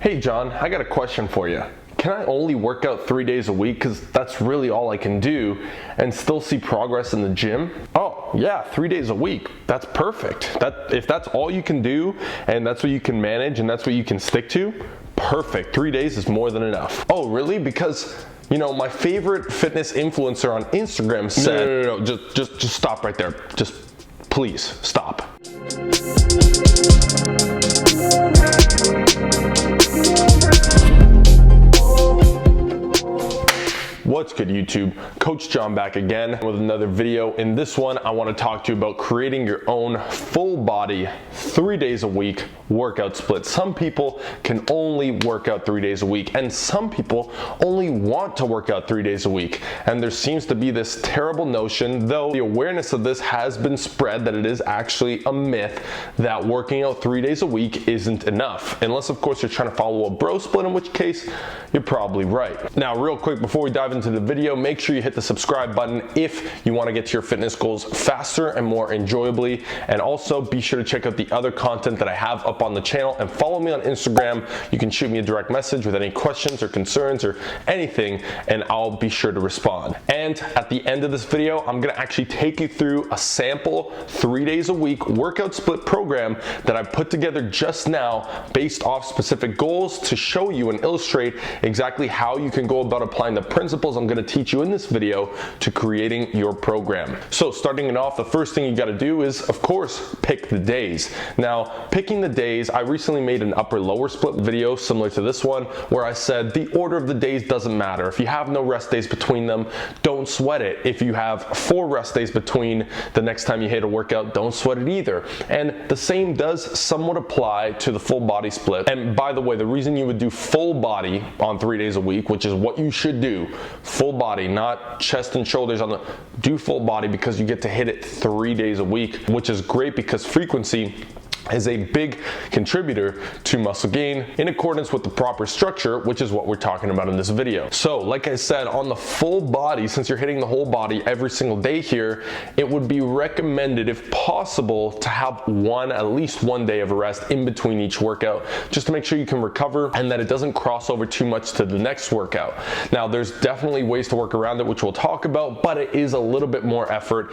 Hey John, I got a question for you. Can I only work out 3 days a week, because that's really all I can do, and still see progress in the gym? Oh yeah, 3 days a week, that's perfect. If that's all you can do, and that's what you can manage, and that's what you can stick to, perfect. 3 days is more than enough. Oh really? Because my favorite fitness influencer on Instagram said, no, just stop right there. Just please stop. What's good, YouTube? Coach John back again with another video. In this one, I want to talk to you about creating your own full body 3 days a week workout split. Some people can only work out 3 days a week, and some people only want to work out 3 days a week. And there seems to be this terrible notion, though the awareness of this has been spread, that it is actually a myth that working out 3 days a week isn't enough. Unless, of course, you're trying to follow a bro split, in which case you're probably right. Now, real quick, before we dive into the video, make sure you hit the subscribe button if you want to get to your fitness goals faster and more enjoyably. And also be sure to check out the other content that I have up on the channel, and follow me on Instagram. You can shoot me a direct message with any questions or concerns or anything, and I'll be sure to respond. And at the end of this video, I'm going to actually take you through a sample 3 days a week workout split program that I put together just now based off specific goals to show you and illustrate exactly how you can go about applying the principles I'm going to teach you in this video to creating your program. So starting it off, the first thing you got to do is, of course, pick the days. Now, picking the days, I recently made an upper lower split video similar to this one, where I said the order of the days doesn't matter. If you have no rest days between them, don't sweat it. If you have 4 rest days between the next time you hit a workout, don't sweat it either. And the same does somewhat apply to the full body split. And by the way, the reason you would do full body on 3 days a week, which is what you should do, full body, not chest and shoulders do full body, because you get to hit it 3 days a week, which is great because frequency is a big contributor to muscle gain in accordance with the proper structure, which is what we're talking about in this video. So like I said, on the full body, since you're hitting the whole body every single day here, it would be recommended, if possible, to have at least one day of rest in between each workout, just to make sure you can recover and that it doesn't cross over too much to the next workout. Now, there's definitely ways to work around it, which we'll talk about, but it is a little bit more effort.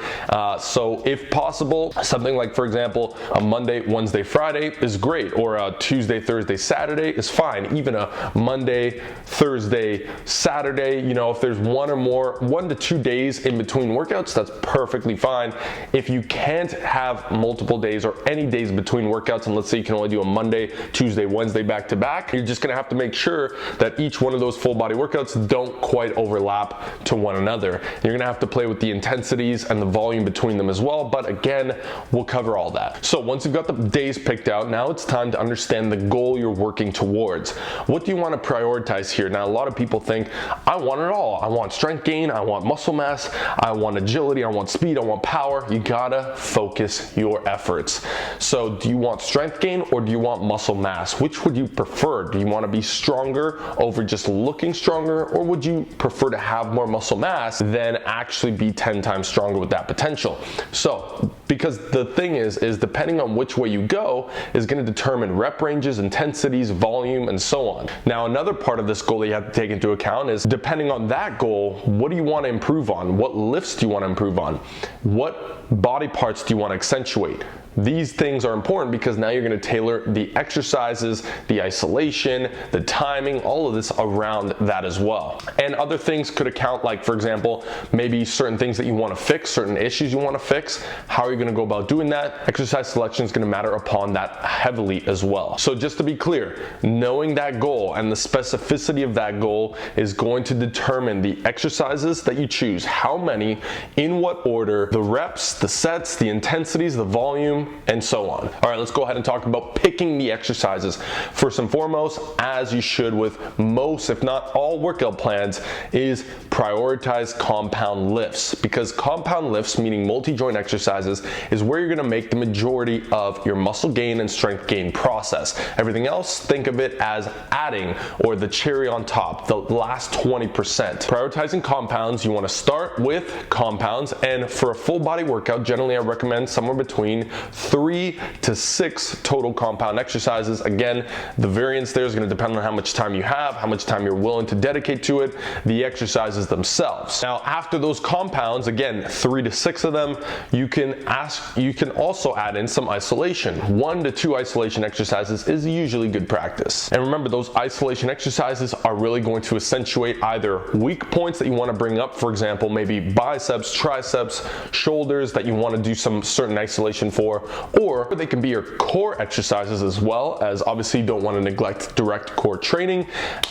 So if possible, something like, for example, a Monday, Wednesday, Friday is great, or a Tuesday, Thursday, Saturday is fine. Even a Monday, Thursday, Saturday, if there's 1 to 2 days in between workouts, that's perfectly fine. If you can't have multiple days or any days between workouts, and let's say you can only do a Monday, Tuesday, Wednesday back to back, you're just gonna have to make sure that each one of those full body workouts don't quite overlap to one another. You're gonna have to play with the intensities and the volume between them as well, but again, we'll cover all that. So once you've got the days picked out, now it's time to understand the goal you're working towards. What do you want to prioritize here? Now, a lot of people think, I want it all. I want strength gain, I want muscle mass, I want agility, I want speed, I want power. You gotta focus your efforts. So do you want strength gain or do you want muscle mass? Which would you prefer? Do you want to be stronger over just looking stronger, or would you prefer to have more muscle mass than actually be 10 times stronger with that potential? So, because the thing is depending on which way you go is going to determine rep ranges, intensities, volume, and so on. Now, another part of this goal that you have to take into account is, depending on that goal, what do you want to improve on? What lifts do you want to improve on? What body parts do you want to accentuate? These things are important because now you're going to tailor the exercises, the isolation, the timing, all of this around that as well. And other things could account, like, for example, maybe certain things that you want to fix, certain issues you want to fix. How are you going to go about doing that? Exercise selection is going to matter upon that heavily as well. So just to be clear, knowing that goal and the specificity of that goal is going to determine the exercises that you choose, how many, in what order, the reps, the sets, the intensities, the volume, and so on. All right, let's go ahead and talk about picking the exercises. First and foremost, as you should with most, if not all workout plans, is prioritize compound lifts, because compound lifts, meaning multi-joint exercises, is where you're gonna make the majority of your muscle gain and strength gain process. Everything else, think of it as adding, or the cherry on top, the last 20%. Prioritizing compounds, you wanna start with compounds, and for a full body workout, generally I recommend somewhere between 3 to 6 total compound exercises. Again, the variance there is going to depend on how much time you have, how much time you're willing to dedicate to it, the exercises themselves. Now, after those compounds, again, 3 to 6 of them, you can also add in some isolation. 1 to 2 isolation exercises is usually good practice. And remember, those isolation exercises are really going to accentuate either weak points that you want to bring up, for example, maybe biceps, triceps, shoulders that you want to do some certain isolation for, or they can be your core exercises as well, as obviously you don't want to neglect direct core training,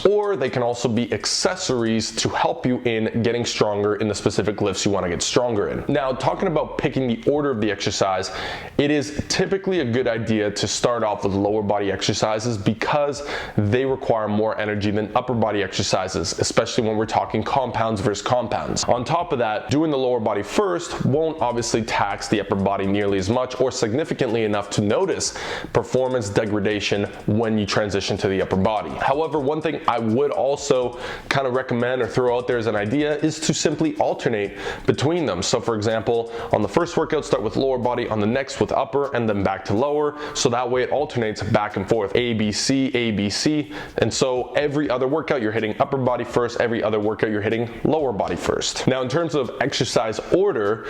or they can also be accessories to help you in getting stronger in the specific lifts you want to get stronger in. Now, talking about picking the order of the exercise, it is typically a good idea to start off with lower body exercises because they require more energy than upper body exercises, especially when we're talking compounds versus compounds. On top of that, doing the lower body first won't obviously tax the upper body nearly as much or significantly enough to notice performance degradation when you transition to the upper body. However, one thing I would also kind of recommend or throw out there as an idea is to simply alternate between them. So for example, on the first workout, start with lower body, on the next with upper, and then back to lower. So that way it alternates back and forth, A, B, C, A, B, C. And so every other workout you're hitting upper body first, every other workout you're hitting lower body first. Now in terms of exercise order,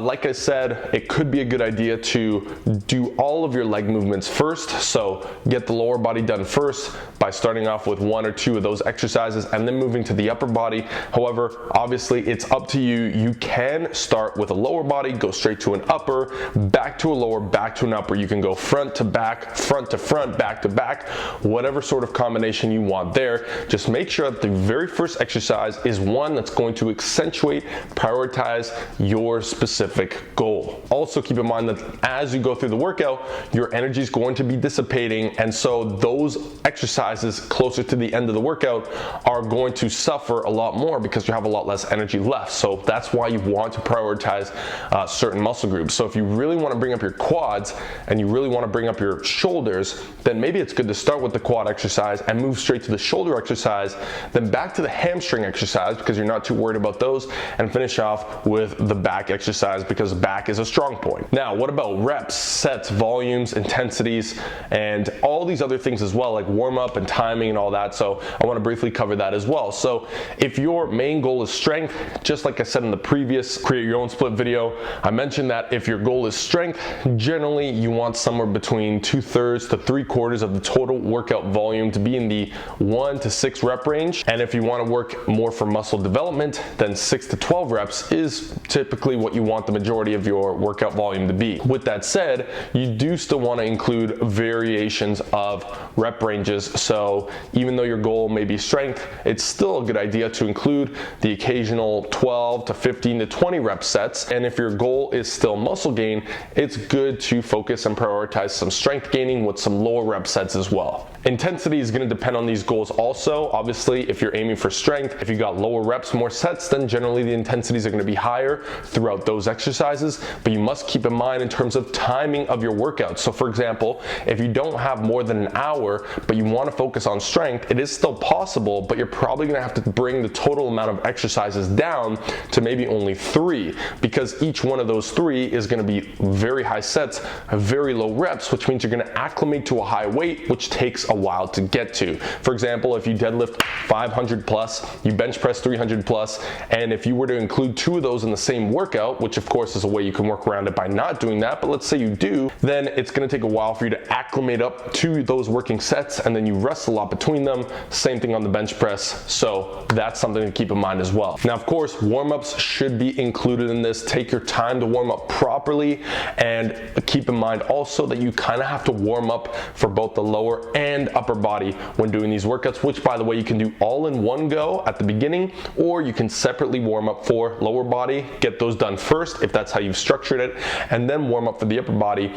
like I said, it could be a good idea to do all of your leg movements first. So get the lower body done first by starting off with 1 or 2 of those exercises and then moving to the upper body. However, obviously it's up to you. You can start with a lower body, go straight to an upper, back to a lower, back to an upper. You can go front to back, front to front, back to back, whatever sort of combination you want there. Just make sure that the very first exercise is one that's going to accentuate, prioritize your specific goal. Also keep in mind that as you go through the workout, your energy is going to be dissipating, and so those exercises closer to the end of the workout are going to suffer a lot more because you have a lot less energy left. So that's why you want to prioritize certain muscle groups. So if you really want to bring up your quads and you really want to bring up your shoulders, then maybe it's good to start with the quad exercise and move straight to the shoulder exercise, then back to the hamstring exercise because you're not too worried about those, and finish off with the back exercise because back is a strong point. Now, what about reps, sets, volumes, intensities, and all these other things as well, like warm up and timing and all that? So I want to briefly cover that as well. So if your main goal is strength, just like I said in the previous Create Your Own Split video, I mentioned that if your goal is strength, generally you want somewhere between 2/3 to 3/4 of the total workout volume to be in the 1 to 6 rep range. And if you want to work more for muscle development, then 6 to 12 reps is typically what you want the majority of your workout volume to be. With that said, you do still want to include variations of rep ranges. So even though your goal may be strength, it's still a good idea to include the occasional 12 to 15 to 20 rep sets. And if your goal is still muscle gain, it's good to focus and prioritize some strength gaining with some lower rep sets as well. Intensity is going to depend on these goals also. Obviously, if you're aiming for strength, if you got lower reps, more sets, then generally the intensities are going to be higher throughout those exercises. But you must keep in mind in terms of timing of your workouts. So for example, if you don't have more than an hour, but you want to focus on strength, it is still possible, but you're probably going to have to bring the total amount of exercises down to maybe only 3, because each one of those 3 is going to be very high sets, very low reps, which means you're going to acclimate to a high weight, which takes a while to get to. For example, if you deadlift 500 plus, you bench press 300 plus, and if you were to include 2 of those in the same workout, which of course is a way you can work around it by not doing that, but let's say you do, then it's going to take a while for you to acclimate up to those working sets, and then you rest a lot between them. Same thing on the bench press. So that's something to keep in mind as well. Now, of course, warm-ups should be included in this. Take your time to warm up properly, and keep in mind also that you kind of have to warm up for both the lower and upper body when doing these workouts, which by the way, you can do all in one go at the beginning, or you can separately warm up for lower body, get those done first if that's how you've structured it, and then warm up for the upper body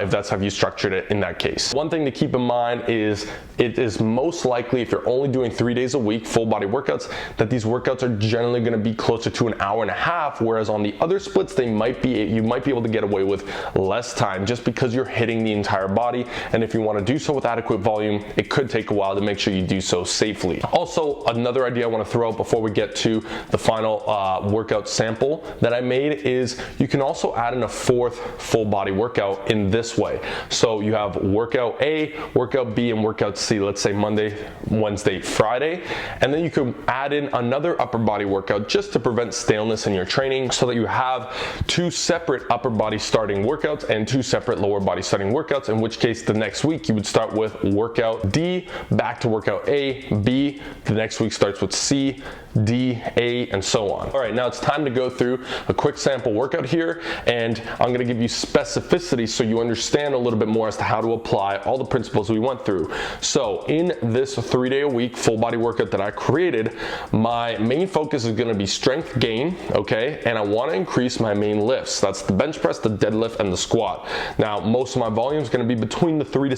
if that's how you structured it in that case. One thing to keep in mind is it is most likely, if you're only doing 3 days a week full body workouts, that these workouts are generally going to be closer to an hour and a half, whereas on the other splits you might be able to get away with less time just because you're hitting the entire body. And if you want to do so with adequate volume, it could take a while to make sure you do so safely. Also, another idea I want to throw out before we get to the final workout sample that I made is you can also add in a 4th full full body workout in this way. So you have workout A, workout B, and workout C, let's say Monday, Wednesday, Friday, and then you can add in another upper body workout just to prevent staleness in your training, so that you have two separate upper body starting workouts and two separate lower body starting workouts, in which case the next week you would start with workout D, back to workout A, B, the next week starts with C, D, A, and so on. All right, now it's time to go through a quick sample workout here, and I'm gonna give you specificity so you understand a little bit more as to how to apply all the principles we went through. So in this 3-day-a-week full body workout that I created, my main focus is gonna be strength gain, okay? And I wanna increase my main lifts. That's the bench press, the deadlift, and the squat. Now, most of my volume is gonna be between the 3 to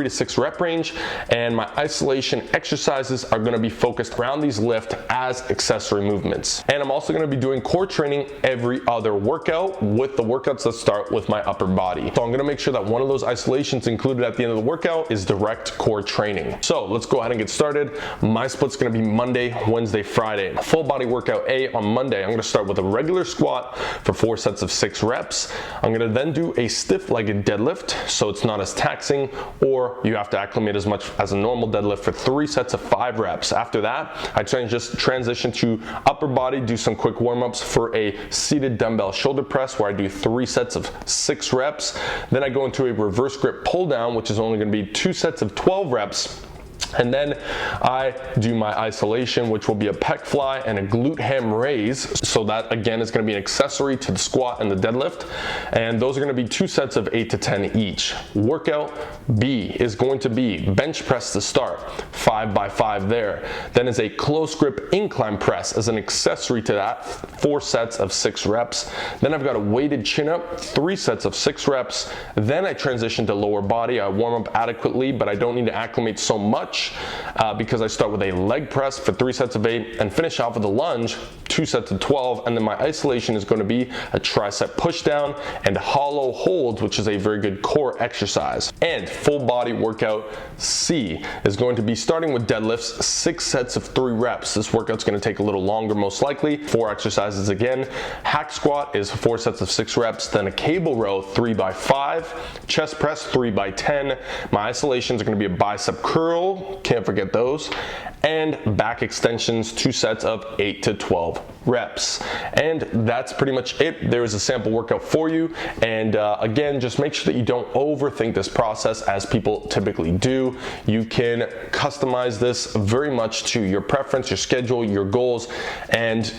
6 rep range, and my isolation exercises are gonna be focused around these lifts as accessory movements. And I'm also gonna be doing core training every other workout with the workouts that start with my upper body. So I'm gonna make sure that one of those isolations included at the end of the workout is direct core training. So let's go ahead and get started. My split's gonna be Monday, Wednesday, Friday. Full body workout A on Monday, I'm gonna start with a regular squat for 4 sets of 6 reps. I'm gonna then do a stiff-legged deadlift, so it's not as taxing, or you have to acclimate as much as a normal deadlift for 3 sets of 5 reps. After that, I just transition to upper body, do some quick warm-ups for a seated dumbbell shoulder press where I do 3 sets of 6 reps. Then I go into a reverse grip pull down, which is only gonna be 2 sets of 12 reps. And then I do my isolation, which will be a pec fly and a glute ham raise. So that again is going to be an accessory to the squat and the deadlift. And those are going to be 2 sets of 8 to 10 each. Workout B is going to be bench press to start, 5 by 5 there. Then is a close grip incline press as an accessory to that, 4 sets of 6 reps. Then I've got a weighted chin up, 3 sets of 6 reps. Then I transition to lower body. I warm up adequately, but I don't need to acclimate so much. Because I start with a leg press for 3 sets of 8 and finish off with a lunge, 2 sets of 12, and then my isolation is going to be a tricep push down and hollow holds, which is a very good core exercise. And full body workout C is going to be starting with deadlifts, 6 sets of 3 reps. This workout's going to take a little longer most likely, 4 exercises again. Hack squat is 4 sets of 6 reps, then a cable row 3 by 5, chest press 3 by 10. My isolations are going to be a bicep curl, can't forget those, and back extensions, 2 sets of 8 to 12 reps. And that's pretty much it. There is a sample workout for you, and again, just make sure that you don't overthink this process as people typically do. You can customize this very much to your preference, your schedule, your goals, and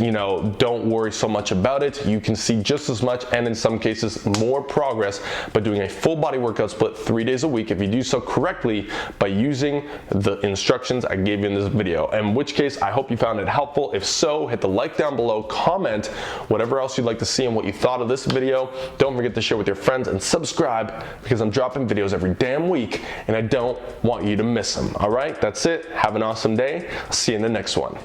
don't worry so much about it. You can see just as much, and in some cases more progress, by doing a full body workout split 3 days a week if you do so correctly by using the instructions I gave you in this video. In which case, I hope you found it helpful. If so, hit the like down below, comment whatever else you'd like to see and what you thought of this video. Don't forget to share with your friends and subscribe, because I'm dropping videos every damn week and I don't want you to miss them. All right, that's it. Have an awesome day. I'll see you in the next one.